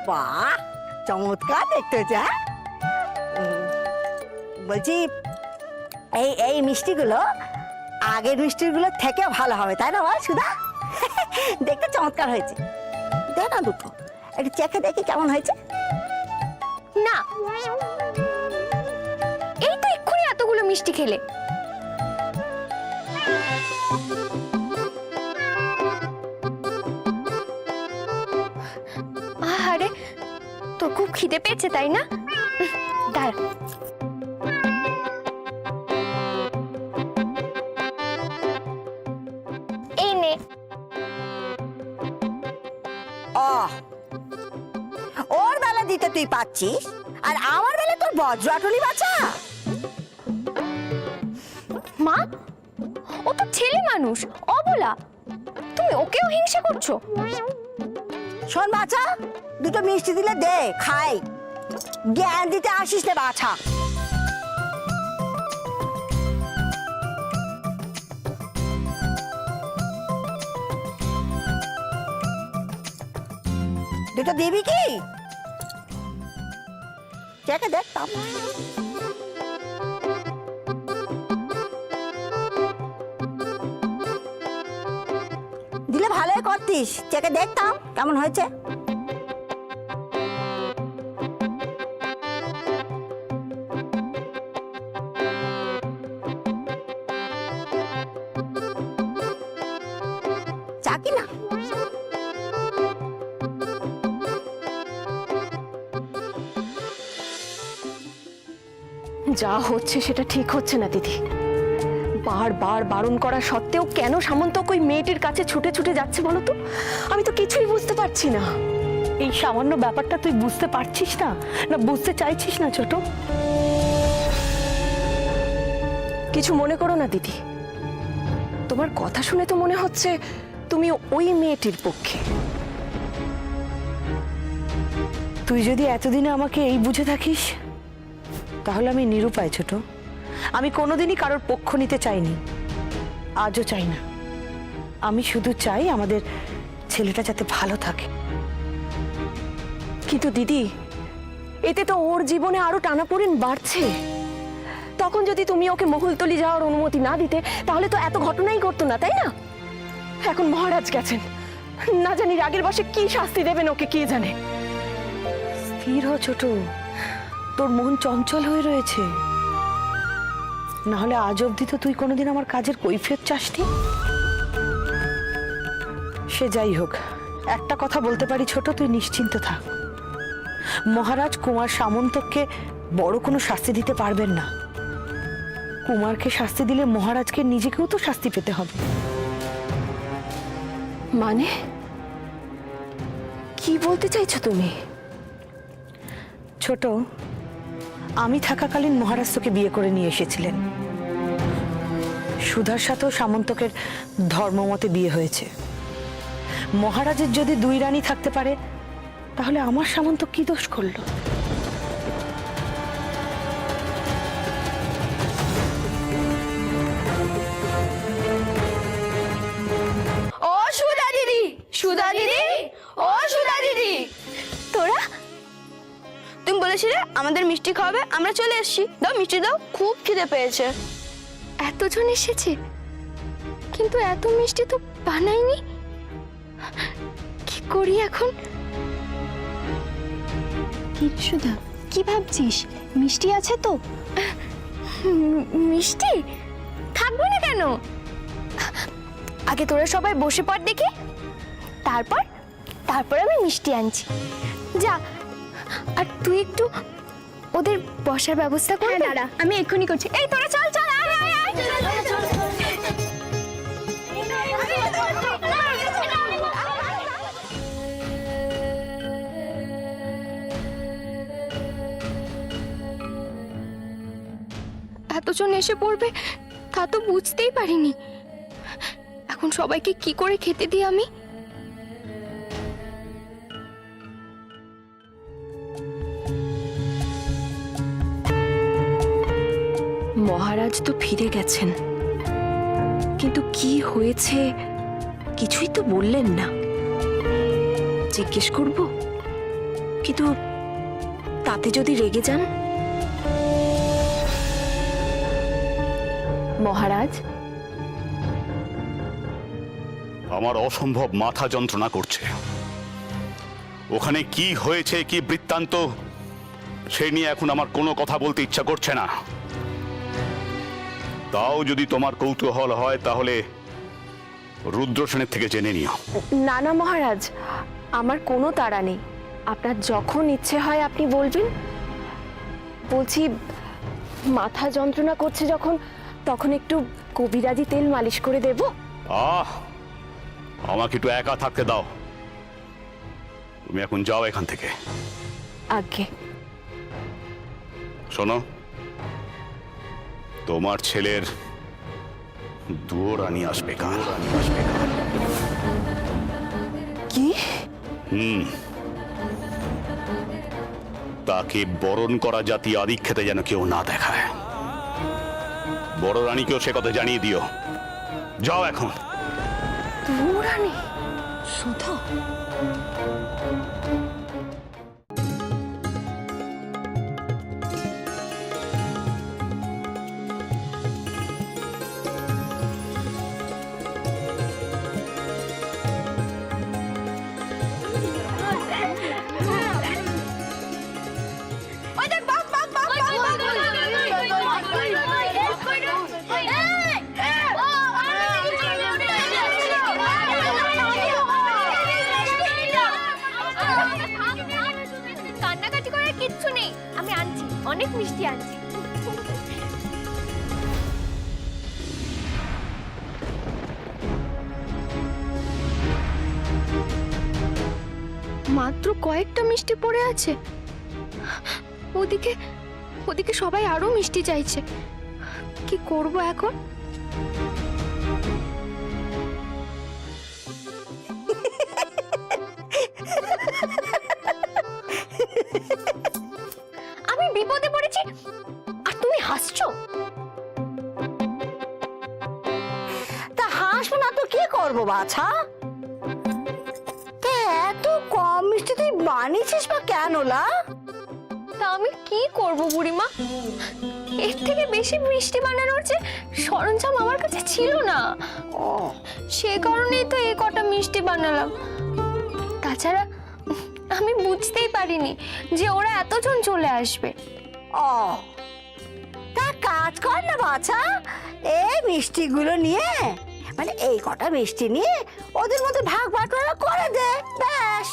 বাহ, চমৎকার দেখতে হচ্ছে। হ্যাঁ বলছি, এই এই মিষ্টিগুলো আগের মিষ্টিগুলো থেকে ভালো হবে, তাই না বল সুধা? দেখতে চমৎকার হয়েছে। দে না দুটো, একটু চেখে দেখি কেমন হয়েছে। না, এই তো এক্ষুনি এতগুলো মিষ্টি খেলে। আরে তোর খুব খিদে পেয়েছে তাই না? দাঁড়া, এই নে। ওর বেলা দিতে তুই পাচ্ছিস, আর আমার বেলা তোর বজ্রাটুলি বাঁচা। মা, ও তো ছেলে মানুষ, অবলা, তুমি ওকেও হিংসা করছো? শোন বাছা, দুটো মিষ্টি দিলে দে খাই, জ্ঞান দিতে আসিস না বাছা। দুটো দিবি কি? চেখে দেখতাম। দিলে ভালোই করতিস, চেখে দেখতাম কেমন হয়েছে। চাকি না? যা হচ্ছে সেটা ঠিক হচ্ছে না দিদি। বারবার বারণ করা সত্ত্বেও কেন সামন্তক ওই মেয়েটির কাছে ছুটে ছুটে যাচ্ছে বলো তো? আমি তো কিছুই বুঝতে পারছি না। এই সামান্য ব্যাপারটা তুই বুঝতে পারছিস না, না বুঝতে চাইছিস না ছোট? কিছু মনে করো না দিদি, তোমার কথা শুনে তো মনে হচ্ছে তুমি ওই মেয়েটির পক্ষে। তুই যদি এতদিনে আমাকে এই বুঝে থাকিস তাহলে আমি নিরুপায় ছোট। আমি কোনোদিনই কারোর পক্ষ নিতে চাইনি, আজও চাই না। আমি শুধু চাই আমাদের ছেলেটা যাতে ভালো থাকে। কিন্তু দিদি, এতে তো ওর জীবনে আরো টানাপোড়েন বাড়ছে। তখন যদি তুমি ওকে মহুলতলি যাওয়ার অনুমতি না দিতে তাহলে তো এত ঘটনাই ঘটতো না, তাই না? এখন মহারাজ গেছেন, না জানি রাগের বশে কি শাস্তি দেবেন ওকে কে জানে। স্থির হ ছোট, তোর মন চঞ্চল হয়ে রয়েছে। না হলে আজ অবধি তো তুই কোনোদিন আমার কাজের কৈফিয়ত চাসনি। সে যাই হোক, একটা কথা বলতে পারি ছোট, তুই নিশ্চিন্ত থাক। মহারাজ কুমার সামন্তকে বড় কোনো শাস্তি দিতে পারবেন না। কুমারকে শাস্তি দিলে মহারাজকে নিজেকেও তো শাস্তি পেতে হবে। মানে কি বলতে চাইছো তুমি? ছোট, আমি থাকাকালীন মহারাজ তোকে বিয়ে করে নিয়ে এসেছিলেন। সুধার সাথেও সামন্তকের ধর্মমতে বিয়ে হয়েছে। মহারাজের যদি দুই রানী থাকতে পারে তাহলে আমার সামন্তক কি দোষ করলো? ও সুধা দিদি, সুধা দিদি, ও সুধা দিদি, তোরা? তুমি বলেছিলে আমাদের মিষ্টি খাওয়াবে, আমরা চলে এসেছি। দাও মিষ্টি দাও, খুব খিদে পেয়েছে। এতজন এসেছে কিন্তু এত মিষ্টি তো বানাইনি, কি করি এখন? কি সুধা, কি ভাবছিস? মিষ্টি আছে তো? মিষ্টি থাকবে না কেন? আগে তোরা সবাই বসে পড় দেখি, তারপর তারপর আমি মিষ্টি আনছি। যা, আর তুই একটু ওদের বসার ব্যবস্থা কর। দাঁড়া, আমি এক্ষুনি করছি। এই তোরা চল চল, আয় আয় আয়। এতজন এসে পড়বে তা তো বুঝতেই পারিনি। এখন সবাইকে কি করে খেতে দিই আমি? মহারাজ তো ফিরে গেছেন, কিন্তু কি হয়েছে কিছুই তো বললেন না। জিজ্ঞেস করব? কিন্তু তাতে যদি রেগে যান? মহারাজ, আমার অসম্ভব মাথা যন্ত্রণা করছে। ওখানে কি হয়েছে, কি বৃত্তান্ত, সে নিয়ে এখন আমার কোনো কথা বলতে ইচ্ছা করছে না। তাও যদি তোমার কৌতূহল হয় তাহলে রুদ্রসেনের থেকে জেনে নিও। না না মহারাজ, আমার কোনো তাড়া নেই। আপনার যখন ইচ্ছে হয় আপনি বলবেন। বলছি, মাথা যন্ত্রণা করছে যখন, তখন একটু কবিরাজি তেল মালিশ করে দেব? আমাকে একটু একা থাকতে দাও। তুমি এখন যাও এখান থেকে। আজ্ঞে। শোনো, তোমার ছেলের দুয়োরানি আসবে কাল। কি? তাকে বরণ করা জাতি আদিক্ষেতে যেন কেউ না দেখায়। বড় রানীকেও সে কথা জানিয়ে দিও। যাও এখন। দুয়োরানি? সুধা? কান্নাকাটি করার কিচ্ছু নেই, আমি আনছি, অনেক মিষ্টি আনছি। মাত্র কয়েকটা মিষ্টি পড়ে আছে। ওদিকে ওদিকে সবাই আরো মিষ্টি চাইছে। কি করব এখন? আমি বিপদে পড়েছি আর তুমি হাসছো? তা হাসবো না তো কি করবো বাছা? তা এত কম মিষ্টি তুই বানিয়েছিস বা কেন লা? তা আমি কি করব বুড়িমা? এর থেকে বেশি মিষ্টি বানানোর যে সরঞ্জাম আমার কাছে ছিল না। সে কারণেই তো এই কটা মিষ্টি বানালাম। তাছাড়া আমি বুঝতেই পারিনি যে ওরা এতজন চলে আসবে। ও, তা কাজ কর না বাছা, এই মিষ্টিগুলো নিয়ে, মানে এই কটা মিষ্টি নিয়ে ওদের মধ্যে ভাগ বাটোয়ারা করে দে, ব্যাস।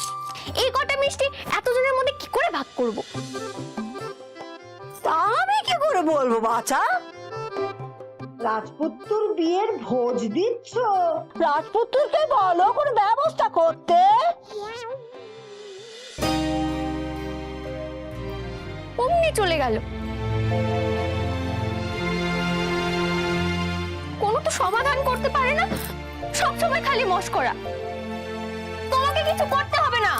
এই কটা মিষ্টি এতজনের মধ্যে কি করে ভাগ করব? তা আমি কি করে বলবো বাছা? রাজপুত্তর বিয়ের ভোজ দিচ্ছ, রাজপুত্তরকে বলো কোনো ব্যবস্থা করতে। অমনি চলে গেল। কোনো তো সমাধান করতে পারে না, সব সময় খালি মশকরা। তোমাকে কিছু করতে হবে না।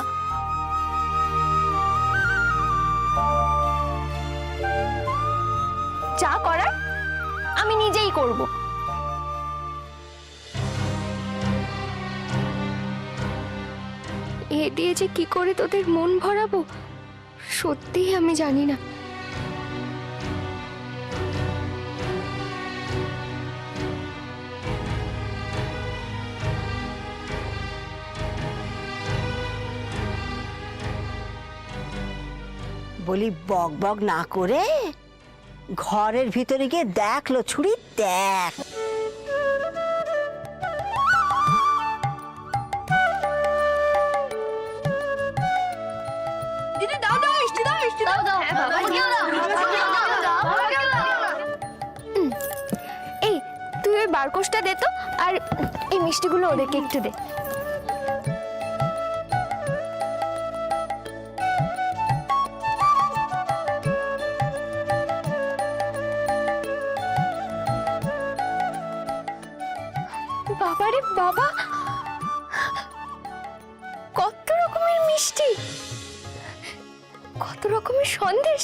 যা করার আমি নিজেই করব। এ দিয়ে যে কি করে তোদের মন ভরাবো সত্যিই আমি জানি না। বলি বক বক না করে ঘরের ভিতরে গিয়ে দেখলো ছুরি, দেখ। দিদি দাও দাও মিষ্টি দাও, মিষ্টি দাও দাও। এই তুই ওই বারকোশটা দে তো, আর এই মিষ্টিগুলো ওদেরকে একটু দে। বাবারে বাবা, কত রকমের মিষ্টি, কত রকমের সন্দেশ।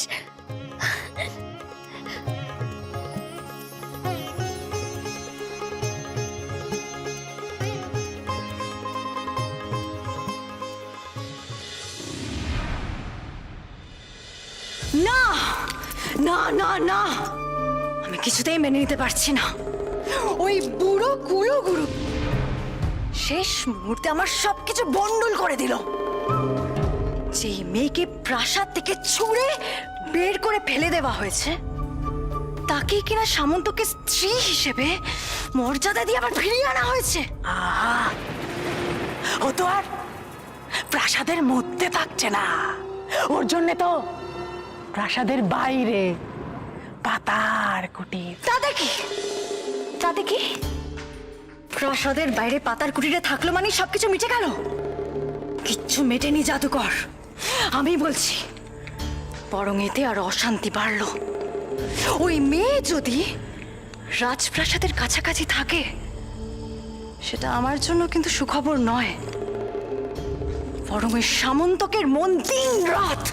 না না না না, আমি কিছুতেই মেনে নিতে পারছি না। ওই বুড়ো গুলো গুরু শেষ মুহূর্তে আমার সবকিছু বন্ডল করে দিল। যে মেয়েকে প্রাসাদ থেকে ছুঁড়ে বের করে ফেলে দেওয়া হয়েছে, তাকে কিনা সামন্তকে স্ত্রী হিসেবে মর্যাদা দিয়ে আবার ফিরিয়ে আনা হয়েছে। আহা, ও তো আর প্রাসাদের মধ্যে থাকছে না, ওর জন্য তো প্রাসাদের বাইরে পাতার কুটির। তাতে কি প্রাসাদের বাইরে পাতার কুটিরে থাকলো মানে সবকিছু মিটে গেল? কিচ্ছু মেটেনি জাদুকর, আমি বলছি। বরং এতে আর অশান্তি বাড়ল। ওই মেয়ে যদি রাজপ্রাসাদের কাছাকাছি থাকে, সেটা আমার জন্য কিন্তু সুখবর নয়। বরং ওই সামন্তকের মন দিন রাত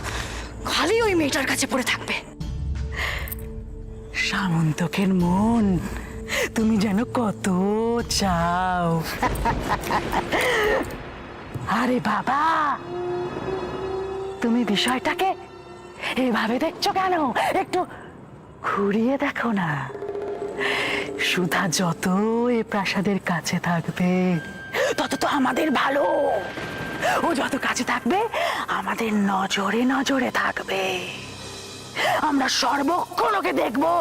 খালি ওই মেয়েটার কাছে পড়ে থাকবে। সামন্তকের মন তুমি যেন কত চাও। আরে বাবা, তুমি বিষয়টাকে এভাবে দেখছো কেন? একটু ঘুরিয়ে দেখো না। সুধা যত এ প্রাসাদের কাছে থাকবে তত তো আমাদের ভালো। ও যত কাছে থাকবে আমাদের নজরে নজরে থাকবে। আমরা সর্বক্ষণ ওকে দেখবো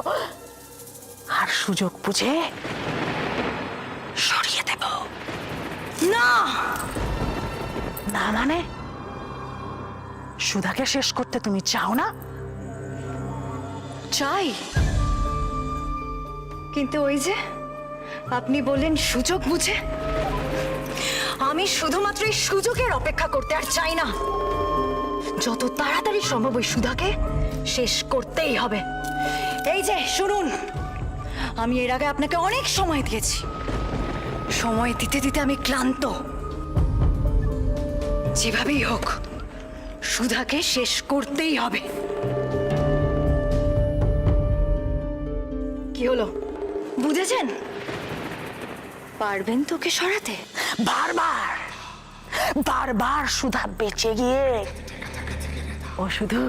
আর সুযোগ বুঝে সরিয়ে দেব। না না মানে সুধাকে শেষ করতে তুমি চাও না? চাই, কিন্তু ওই যে আপনি বললেন সুযোগ বুঝে, আমি শুধুমাত্র এই সুযোগের অপেক্ষা করতে আর চাই না। যত তাড়াতাড়ি সম্ভব ওই সুধাকে শেষ করতেই হবে। এই যে শুনুন, আমি এর আগে আপনাকে অনেক সময় দিয়েছি। সময় দিতে দিতে আমি ক্লান্ত। যেভাবেই হোক সুধাকে শেষ করতেই হবে। কি হলো, বুঝেছেন? পারবেন তোকে সরাতে? বারবার বারবার সুধা বেঁচে গিয়ে ও শুধু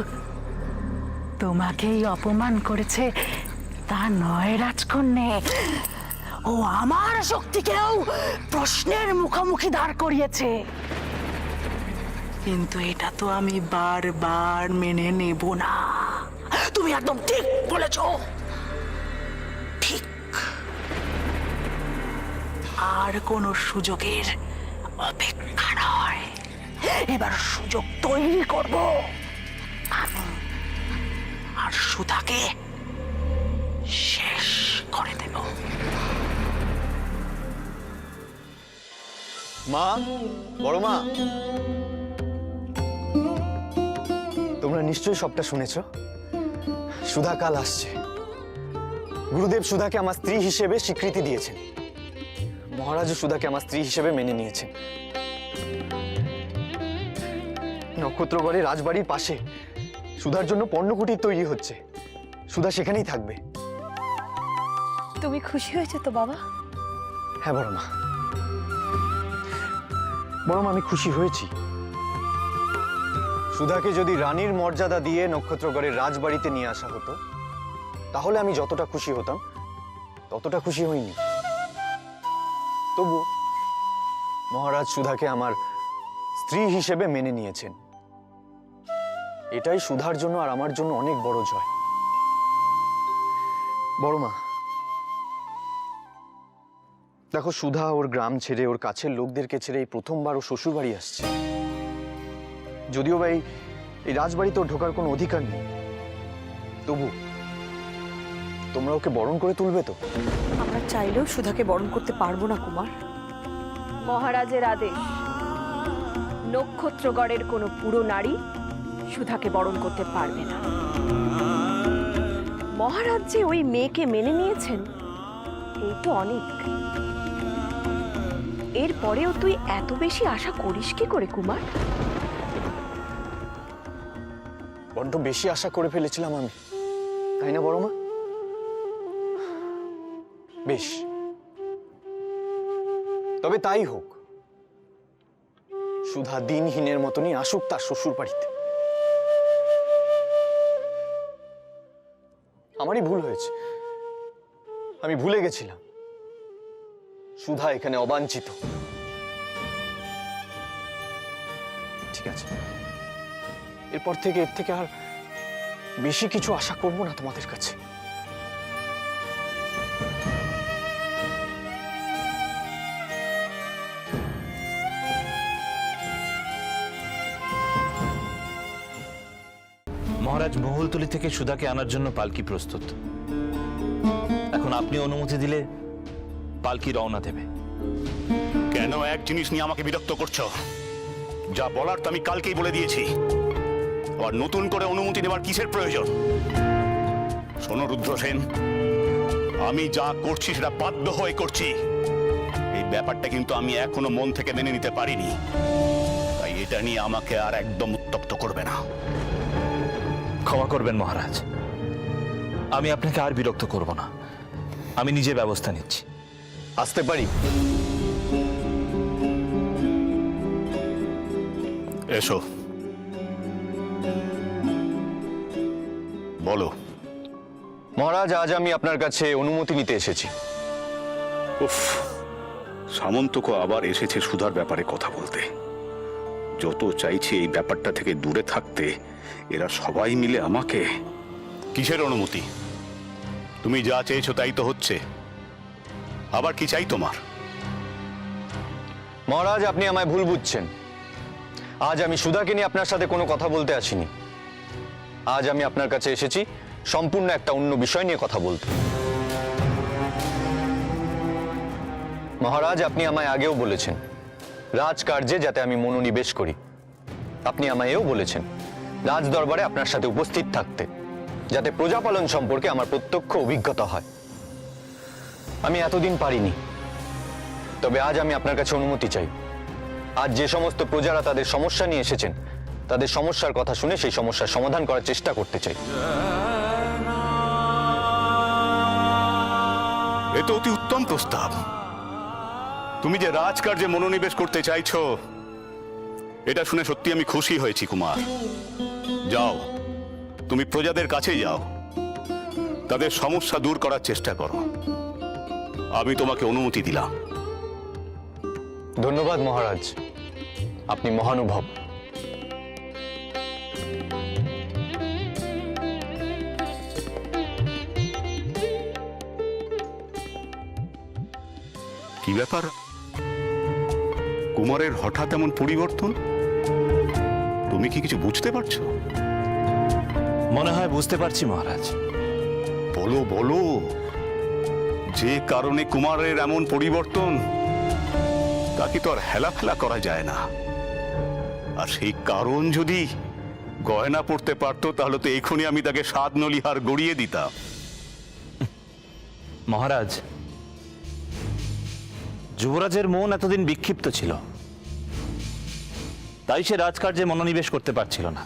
তোমাকেই অপমান করেছে তা নয় রাজকন্যে, ও আমার শক্তিকেও প্রশ্নের মুখোমুখি দাঁড় করিয়েছে। কিন্তু এটা তো আমি বারবার মেনে নেব না। তুমি একদম ঠিক বলেছ, ঠিক। আর কোনো সুযোগের অপেক্ষা নয়, এবার সুযোগ তৈরি করব আমি, আর সুধাকে শেষ করে দেব। মা, বড় মা, তোমরা নিশ্চয়ই সবটা শুনেছ। সুধা কাল আসছে। গুরুদেব সুধাকে আমার স্ত্রী হিসেবে স্বীকৃতি দিয়েছেন। মহারাজও সুধাকে আমার স্ত্রী হিসেবে মেনে নিয়েছেন। নক্ষত্রগড়ে রাজবাড়ির পাশে সুধার জন্য পর্ণকুটির তৈরি হচ্ছে। সুধা সেখানেই থাকবে। তুমি খুশি হয়েছে তো বাবা? হ্যাঁ বড় মা, বড় মা, আমি খুশি হয়েছি। সুধাকে যদি রানীর মর্যাদা দিয়ে নক্ষত্রগড়ের রাজবাড়িতে নিয়ে আসা হতো, তাহলে আমি যতটা খুশি হতাম ততটা খুশি হইনি। তবু মহারাজ সুধাকে আমার স্ত্রী হিসেবে মেনে নিয়েছেন। এটাই সুধার জন্য আর আমার জন্য অনেক বড় জয়। বড় মা, দেখো, সুধা ওর গ্রাম ছেড়ে, ওর কাছের লোকদেরকে ছেড়ে এই প্রথমবার ও শ্বশুর বাড়ি আসছে। যদিও বা এই রাজবাড়িতে ওর ঢোকার কোনো অধিকার নেই, তবু তোমরা ওকে বরণ করে তুলবে তো? আমরা চাইলেও সুধাকে বরণ করতে পারবো না কুমার। মহারাজের আদেশ, নক্ষত্রগড়ের কোনো পুরো নারী সুধাকে বরণ করতে পারবে না। মহারাজ যে ওই মেয়েকে মেনে নিয়েছেন এই তো অনেক। এরপরেও তুই এত বেশি আশা করিস কি করে কুমার? বড্ড বেশি আশা করে ফেলেছিলাম আমি, তাই না বড় মা? বেশ, তবে তাই হোক। সুধা দিনহীনের মতনই আসুক তার শ্বশুর বাড়িতে। আমারই ভুল হয়েছে। আমি ভুলে গেছিলাম সুধা এখানে অবাঞ্ছিত। ঠিক আছে, এরপর থেকে এর থেকে আর বেশি কিছু আশা করব না তোমাদের কাছে। মহারাজ, মহুলতলি থেকে সুধাকে আনার জন্য পালকি প্রস্তুত। এখন আপনি অনুমতি দিলে পালকি রওনা দেবে। কেন এক জিনিস নিয়ে আমাকে বিরক্ত করছো? যা বলার তো আমি কালকেই বলে দিয়েছি। আবার নতুন করে অনুমতি নেবার কিসের প্রয়োজন? শোনো রুদ্রসেন, আমি যা করছি সেটা বাধ্য হয়ে করছি। এই ব্যাপারটা কিন্তু আমি এখনো মন থেকে মেনে নিতে পারিনি। তাই এটা নিয়ে আমাকে আর একদম উত্তপ্ত করবে না। ক্ষমা করবেন মহারাজ, আমি আপনাকে আর বিরক্ত করব না। আমি নিজে ব্যবস্থা নিচ্ছি। আসতে পারি? এসো, বলো। মহারাজ, আজ আমি আপনার কাছে অনুমতি নিতে এসেছি। উফ, সামন্তকে আবার এসেছে সুধার ব্যাপারে কথা বলতে। যত চাইছি এই ব্যাপারটা থেকে দূরে থাকতে, এরা সবাই মিলে আমাকে। কিসের অনুমতি? তুমি যা চেয়েছো তাই তো হচ্ছে। আবার কি চাই তোমার? মহারাজ, আপনি আমায় ভুল বুঝছেন। আজ আমি সুধাকে নিয়ে আপনার সাথে কোনো কথা বলতে আসিনি। আজ আমি আপনার কাছে এসেছি সম্পূর্ণ একটা অন্য বিষয় নিয়ে কথা বলতে। মহারাজ, আপনি আমায় আগেও বলেছেন রাজকার্যে যাতে আমি মনোনিবেশ করি। আপনি আমায় এও বলেছেন রাজ দরবারে আপনার সাথে উপস্থিত থাকতে, যাতে প্রজাপালন সম্পর্কে আমার প্রত্যক্ষ অভিজ্ঞতা হয়। আমি এতদিন পারিনি, তবে আজ আমি আপনার কাছে অনুমতি চাই। আজ যে সমস্ত প্রজারা তাদের সমস্যা নিয়ে এসেছেন, তাদের সমস্যার কথা শুনে সেই সমস্যার সমাধান করার চেষ্টা করতে চাই। এ তো অতি উত্তম প্রস্তাব। তুমি যে রাজকার্যে মনোনিবেশ করতে চাইছো, এটা শুনে সত্যি আমি খুশি হয়েছি কুমার। যাও, তুমি প্রজাদের কাছে যাও, তাদের সমস্যা দূর করার চেষ্টা করো। আমি তোমাকে অনুমতি দিলাম। ধন্যবাদ মহারাজ, আপনি মহানুভব। কি ব্যাপার? কুমারের হঠাৎ এমন পরিবর্তন? তুমি কি কিছু বুঝতে পারছো? মনে হয় বুঝতে পারছি মহারাজ। বলো বলো, যে কারণে কুমারের এমন পরিবর্তন তাকে তো আর হেলাফেলা করা যায় না। আর সেই কারণ যদি গয়না পড়তে পারতো, তাহলে তো এখনই আমি তাকে 7 নলিহার গড়িয়ে দিতাম। মহারাজ, যুবরাজের মন এতদিন বিক্ষিপ্ত ছিল, তাই সে রাজকার্যে মনোনিবেশ করতে পারছিল না।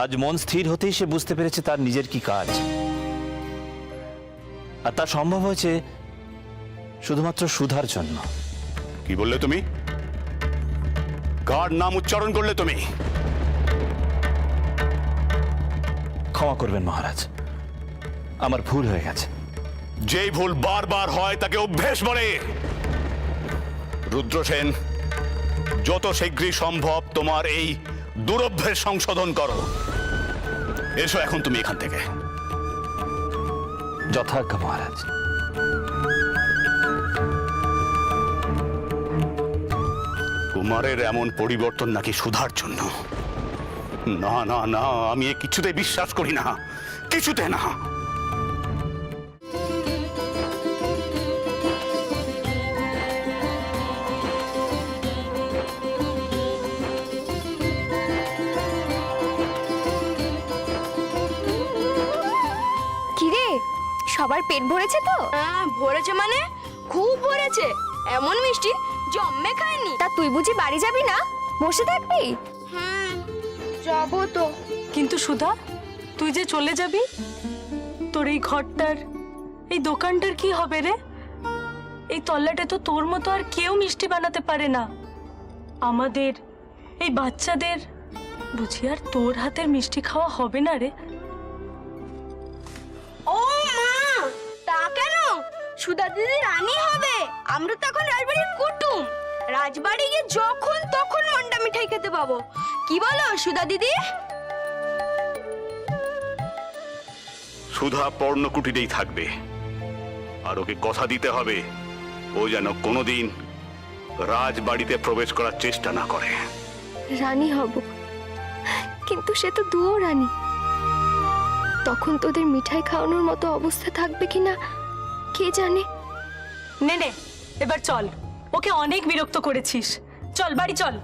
আজ মন স্থির হতেই সে বুঝতে পেরেছে তার নিজের কি কাজ, আর তা সম্ভব হয়েছে শুধুমাত্র সুধার জন্য। কি বললে তুমি? কার নাম উচ্চারণ করলে তুমি? ক্ষমা করবেন মহারাজ, আমার ভুল হয়ে গেছে। যেই ভুল বারবার হয় তাকে অভ্যেস বলে। রুদ্রসেন, যত শীঘ্রই সম্ভব তোমার এই দুরভ্যেস সংশোধন করো। এসো এখন তুমি এখান থেকে। যথাজ্ঞা মহারাজ। কুমারের এমন পরিবর্তন নাকি সুধার জন্য? না না না, আমি এ কিছুতে বিশ্বাস করি না, কিছুতে না। কিরে, সবার পেট ভরেছে তো? হ্যাঁ, ভরেছে মানে খুব ভরেছে। এমন মিষ্টি জম্মে খায়নি। তা তুই বুঝি বাড়ি যাবি না, বসে থাকবি? হুম, যাবো তো। কিন্তু সুধা, তুই যে চলে যাবি, তোর এই ঘরটার, এই দোকানটার কি হবে রে? এই তল্লাটে তো তোর মতো আর কেউ মিষ্টি বানাতে পারে না। আমাদের এই বাচ্চাদের বুঝি আর তোর হাতের মিষ্টি খাওয়া হবে না রে? সুধা দিদি রানী হবে। আমরা তো এখন রাজবাড়ির কুটুম, রাজবাড়ি গিয়ে যখন তখন মন্ডা মিঠাই খেতে পাবো। কি বলো সুধা দিদি? সুধা পর্ণকুটিরেই থাকবে, আর ওকে কথা দিতে হবে ও যেন কোনোদিন রাজবাড়িতে প্রবেশ করার চেষ্টা না করে। রানী হব, কিন্তু সে তো দুও রানী। তখন তোদের মিঠাই খাওয়ানোর মতো অবস্থা থাকবে কিনা কে জানে। নে নে, এবার চল, ওকে অনেক বিরক্ত করেছিস। চল বাড়ি চল।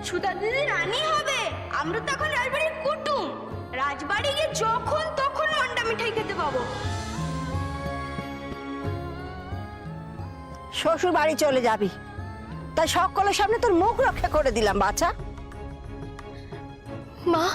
সুধা দিদি রানী হবে। আমরা তো এখন রাজবাড়ির কুটুম, রাজবাড়ি গিয়ে যখন তখন মন্ডা মিঠাই খেতে পাবো। শ্বশুর বাড়ি চলে যাবি, তাই সকলের সামনে তোর মুখ রক্ষা করে দিলাম বাছা। মা